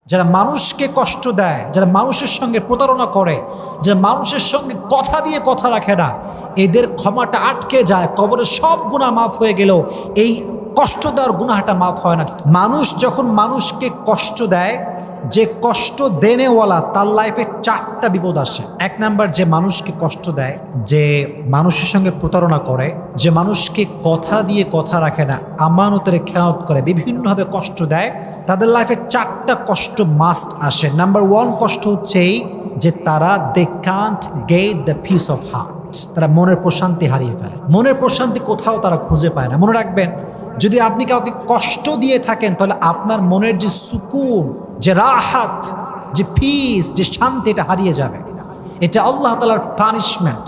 যারা মানুষকে কষ্ট দেয়, যারা মানুষের সঙ্গে প্রতারণা করে, যারা মানুষের সঙ্গে কথা দিয়ে কথা রাখে না, এদের ক্ষমাটা আটকে যায়। কবরের সব গুনাহ মাফ হয়ে গেলেও এই কষ্ট দেওয়ার গুনাহটা মাফ হয় না। মানুষ যখন মানুষকে কষ্ট দেয়, যে কষ্ট দেনেওয়ালা তার লাইফে 4টা বিপদ আসে। 1 নাম্বার, যে মানুষকে কষ্ট দেয়, যে মানুষের সঙ্গে প্রতারণা করে, যে মানুষকে কথা দিয়ে কথা রাখে না, আমানতের খেয়ানত করে, বিভিন্নভাবে কষ্ট দেয়, তাদের লাইফে 4টা কষ্ট মাস্ট আসে। নাম্বার 1 কষ্ট হচ্ছে এই যে তারা they can't get the peace of heart. তারা মনের প্রশান্তি হারিয়ে ফেলে। মনের প্রশান্তি কোথাও তারা খুঁজে পায় না। মনে রাখবেন, যদি আপনি কাউকে কষ্ট দিয়ে থাকেন তাহলে আপনার মনের যে সুকুন, যে রাহাত, যে পিস, যে শান্তি, এটা হারিয়ে যাবে। এটা আল্লাহ তাআলার পানিশমেন্ট।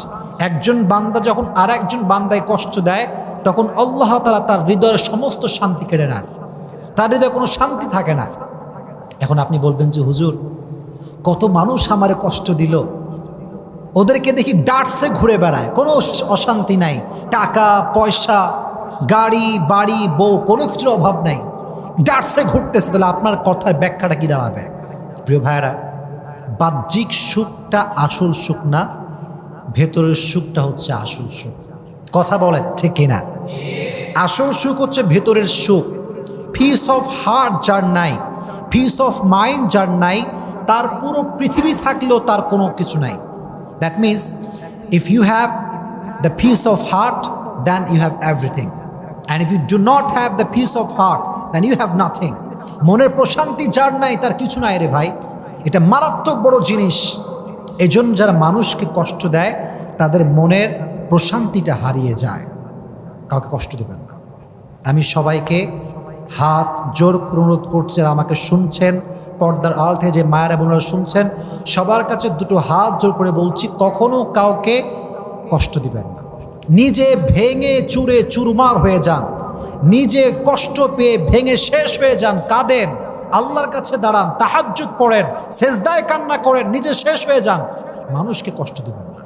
একজন বান্দা যখন আর একজন বান্দায় কষ্ট দেয়, তখন আল্লাহ তাআলা তার হৃদয়ের সমস্ত শান্তি কেড়ে নেন। তার হৃদয়ে কোনো শান্তি থাকে না। এখন আপনি বলবেন যে হুজুর, কত মানুষ আমারে কষ্ট দিল, ওদেরকে দেখি ডাটসে ঘুরে বেড়ায়, কোনো অশান্তি নাই, টাকা পয়সা, গাড়ি বাড়ি বউ, কোনো কিছুর অভাব নাই, ডাটসে ঘুরতেছে, তাহলে আপনার কথার ব্যাখ্যাটা কি দাঁড়াবে? প্রিয় ভাইয়েরা, বাহ্যিক সুখটা আসল সুখ না, ভেতরের সুখটা হচ্ছে আসল সুখ। কথা বলেন ঠিক কিনা? আসল সুখ হচ্ছে ভেতরের সুখ। পিস অফ হার্ট যার নাই, পিস অফ মাইন্ড যার নাই, তার পুরো পৃথিবী থাকলেও তার কোনো কিছু নাই। That means if you have the peace of heart, then you have everything, and if you do not have the peace of heart, then you have nothing. মনের প্রশান্তি যার নাই তার কিছু নাই রে ভাই। এটা মারাত্মক বড় জিনিস। এজন্য যারা মানুষকে কষ্ট দেয় তাদের মনের প্রশান্তিটা হারিয়ে যায়। কাউকে কষ্ট দেবেন না। আমি সবাইকে হাত জোর করে অনুরোধ করছি, আর আমাকে শুনছেন, পর্দার আড়াল থেকে যে মায়েরা বোনেরা শুনছেন, সবার কাছে দুটো হাত জোর করে বলছি, কখনো কাউকে কষ্ট দিবেন না। নিজে ভেঙে চুরে চুরমার হয়ে যান, নিজে কষ্ট পেয়ে ভেঙে শেষ হয়ে যান, কাঁদেন, আল্লাহর কাছে দাঁড়ান, তাহাজ্জুদ পড়েন, সেজদায় কান্না করেন, নিজে শেষ হয়ে যান, মানুষকে কষ্ট দিবেন না।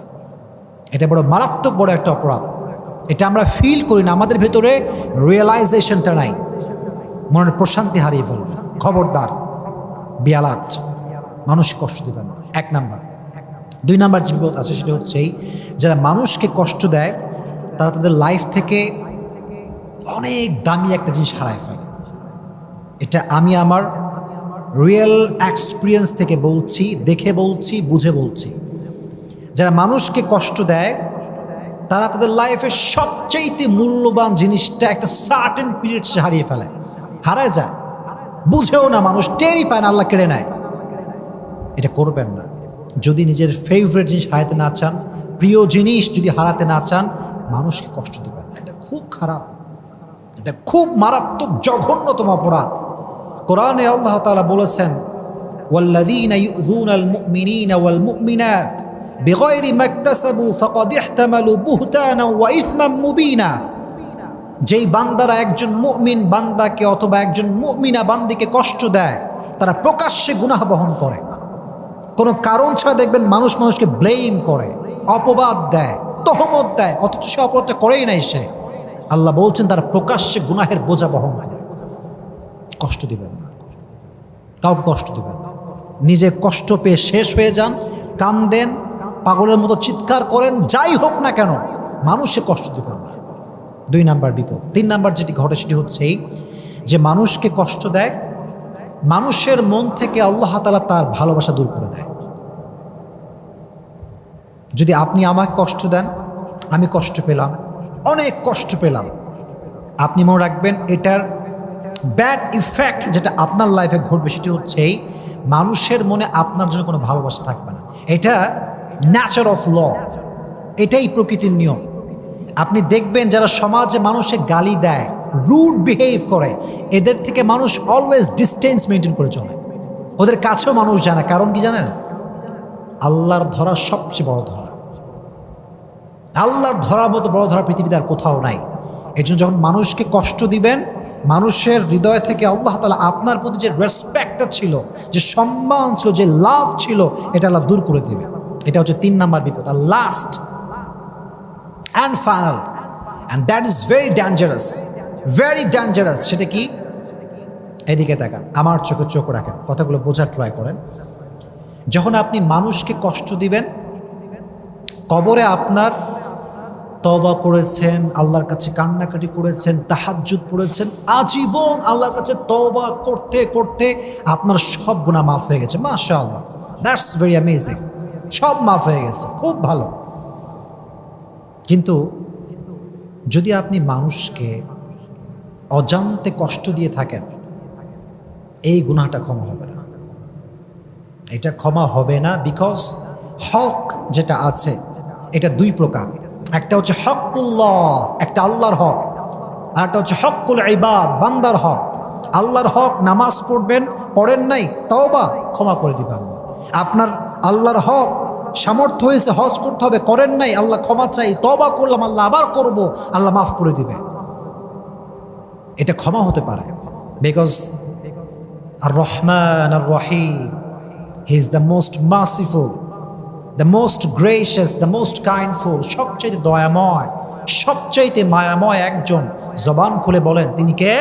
এটা বড় মারাত্মক বড় একটা অপরাধ। এটা আমরা ফিল করি না, আমাদের ভেতরে রিয়েলাইজেশনটা নাই, মনের প্রশান্তি হারিয়ে ফেলবে। খবরদার, বিয়ালাত, মানুষ কষ্ট দেবেন না। 1 নাম্বার। 2 নাম্বার যে বিপদ আছে সেটা হচ্ছে এই, যারা মানুষকে কষ্ট দেয় তারা তাদের লাইফ থেকে অনেক দামি একটা জিনিস হারায় ফেলে। এটা আমি আমার রিয়েল এক্সপিরিয়েন্স থেকে বলছি, দেখে বলছি, বুঝে বলছি। যারা মানুষকে কষ্ট দেয় তারা তাদের লাইফের সবচেয়ে মূল্যবান জিনিসটা একটা সার্টেন পিরিয়ড সে হারিয়ে ফেলে, হারায় যায়, বুঝেও না, মানুষ টেরই পায় না, আল্লাহ কেড়ে নেয়। এটা করবেন না। যদি নিজের ফেভারিট জিনিস হারাতে না চান, প্রিয় জিনিস যদি হারাতে না চান, মানুষকে কষ্ট দেবেন না। এটা খুব খারাপ, এটা খুব মারাত্মক জঘন্যতম অপরাধ। কোরআনে আল্লাহ তাআলা বলেছেন, ওয়াল্লাযীনা ইউযুনাল মুমিনিনা ওয়াল মুমিনাত বিগাইরি মাকতাসাবু ফাকাদ ইহতামালু বুহতানা ওয়া ইসমান মুবিনা। যেই বান্দারা একজন মুমিন বান্দাকে অথবা একজন মুমিনা বান্দিকে কষ্ট দেয়, তারা প্রকাশ্যে গুনাহ বহন করে। কোনো কারণ ছাড়া দেখবেন মানুষ মানুষকে ব্লেম করে, অপবাদ দেয়, তহমত দেয়, অথচ সে অপরাধটা করেই নাই সে। আল্লাহ বলছেন তারা প্রকাশ্যে গুনাহের বোঝা বহন করে। কষ্ট দিবেন না, কাউকে কষ্ট দিবেন না। নিজে কষ্ট পেয়ে শেষ হয়ে যান, কান্দেন, পাগলের মতো চিৎকার করেন, যাই হোক না কেন, মানুষে কষ্ট দিবেন না। 2 নাম্বার বিপদ। 3 নাম্বার যেটি ঘটে সেটি হচ্ছে এই, যে মানুষকে কষ্ট দেয়, মানুষের মন থেকে আল্লাহ তাআলা তার ভালোবাসা দূর করে দেয়। যদি আপনি আমাকে কষ্ট দেন, আমি কষ্ট পেলাম, অনেক কষ্ট পেলাম, আপনি মনে রাখবেন এটার ব্যাড ইফেক্ট যেটা আপনার লাইফে ঘটবে সেটি হচ্ছে এই, মানুষের মনে আপনার জন্য কোনো ভালোবাসা থাকবে না। এটা ন্যাচার অফ ল, এটাই প্রকৃতির নিয়ম। আপনি দেখবেন যারা সমাজে মানুষে গালি দেয়, রুড বিহেভ করে, এদের থেকে মানুষ অলওয়েজ ডিস্টেন্স মেনটেন করে চলে, ওদের কাছেও মানুষ যায় না। কারণ কি জানেন? আল্লাহর ধরা সবচেয়ে বড় ধরা। আল্লাহর ধরার মতো বড় ধরা পৃথিবীতে আর কোথাও নাই। এই জন্য যখন মানুষকে কষ্ট দিবেন, মানুষের হৃদয় থেকে আল্লাহ তাআলা আপনার প্রতি যে রেসপেক্টটা ছিল, যে সম্মান ছিল, যে লাভ ছিল, এটা আল্লাহ দূর করে দেবে। এটা হচ্ছে 3 নাম্বার বিপদ। আর last and final, and that is very dangerous, very dangerous. সেটা কি? এদিকে তাকান, আমার চোখে চোখ রাখেন, কথাগুলো বোঝার ট্রাই করেন। যখন আপনি মানুষকে কষ্ট দিবেন, কবরে আপনার তওবা করেছেন, আল্লাহর কাছে কান্নাকাটি করেছেন, তাহাজ্জুদ পড়েছেন, আজীবন আল্লাহর কাছে তওবা করতে করতে আপনার সব গুনাহ মাফ হয়ে গেছে। মাশাআল্লাহ, দ্যাটস ভেরি অ্যামেজিং। সব মাফ হয়ে গেছে, খুব ভালো। কিন্তু যদি আপনি মানুষকে অজান্তে কষ্ট দিয়ে থাকেন, এই গুনাহটা ক্ষমা হবে না। এটা ক্ষমা হবে না, বিকজ হক যেটা আছে এটা দুই প্রকার। একটা হচ্ছে হকুল্লাহ, একটা আল্লাহর হক, আর একটা হচ্ছে হকুল ইবাদ, বান্দার হক। আল্লাহর হক, নামাজ পড়বেন, পড়েন নাই, তওবা, ক্ষমা করে দিবে আল্লাহ। আপনার আল্লাহর হক, সামর্থ্য হয়েছে হজ করতে হবে, করেন নাই, আল্লাহ ক্ষমা চাই, তওবা করলাম, আল্লাহ আবার করব, আল্লাহ মাফ করে দিবে। এটা ক্ষমা হতে পারে, বিকজ আর রহমান আর রহিম, he is the most merciful, the most gracious, the most kindful. সবচাইতে দয়াময়, সবচাইতে মায়াময় একজন। জবান খুলে বলেন তিনি কে?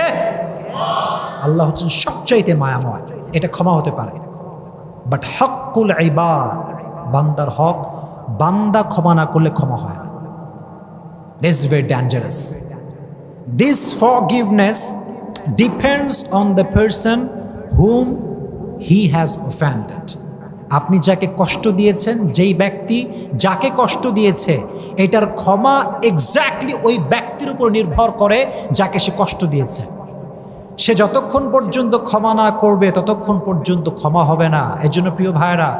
আল্লাহ হচ্ছেন সবচাইতে মায়াময়। এটা ক্ষমা হতে পারে। বাট হকুল ইবাদ, বান্দার হক, বান্দা ক্ষমা না করলে ক্ষমা হয় না। This is very dangerous. This forgiveness depends on the person whom he has offended. আপনি যাকে কষ্ট দিয়েছেন, যেই ব্যক্তি যাকে কষ্ট দিয়েছে, এটার ক্ষমা এক্স্যাক্টলি ওই ব্যক্তির উপর নির্ভর করে যাকে সে কষ্ট দিয়েছে। সে যতক্ষণ পর্যন্ত ক্ষমা না করবে ততক্ষণ পর্যন্ত ক্ষমা হবে না। এজন্য প্রিয় ভাইরা,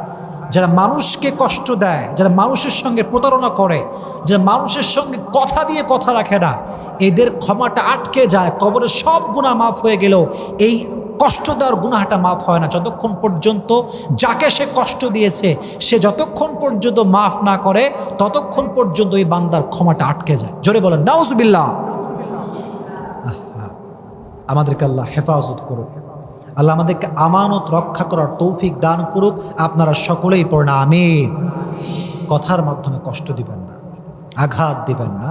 যারা মানুষকে কষ্ট দেয়, যারা মানুষের সঙ্গে প্রতারণা করে, যারা মানুষের সঙ্গে কথা দিয়ে কথা রাখে না, এদের ক্ষমাটা আটকে যায়। কবরের সব গুনাহ মাফ হয়ে গেলেও এই কষ্ট দেওয়ার গুনাহটা মাফ হয় না যতক্ষণ পর্যন্ত যাকে সে কষ্ট দিয়েছে সে যতক্ষণ পর্যন্ত মাফ না করে ততক্ষণ পর্যন্ত এই বান্দার ক্ষমাটা আটকে যায়। জোরে বলেন নাউজুবিল্লাহ। আমাদেরকে আল্লাহ হেফাজত করুক, আল্লাহ আমাদেরকে আমানত রক্ষা করার তৌফিক দান করুক। আপনারা সকলেই পড়েন আমিন। কথার মাধ্যমে কষ্ট দিবেন না, আঘাত দিবেন না।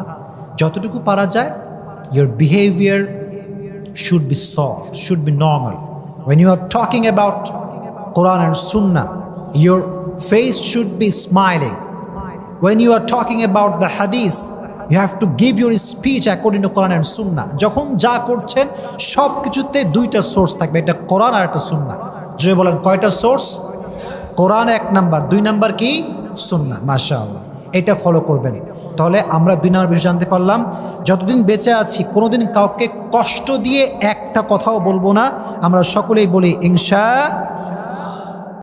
যতটুকু পারা যায়, your behavior should be soft, should be normal. When you are talking about Quran and Sunnah, your face should be smiling. When you are talking about the Hadith, you have to give your speech according to Quran and Sunnah. যখন যা করছেন সব কিছুতে দুইটা source থাকবে, এটা কোরআন আর একটা সুন্নাহ। যদি বলেন কয়টা সোর্স? কোরআন এক নাম্বার, দুই নাম্বার কি? সুন্নাহ। মাশাআল্লাহ, এটা ফলো করবেন। তাহলে আমরা দুই নাম্বার বিষয় জানতে পারলাম, যতদিন বেঁচে আছি কোনোদিন কাউকে কষ্ট দিয়ে একটা কথাও বলবো না। আমরা সকলেই বলি ইনশাআল্লাহ।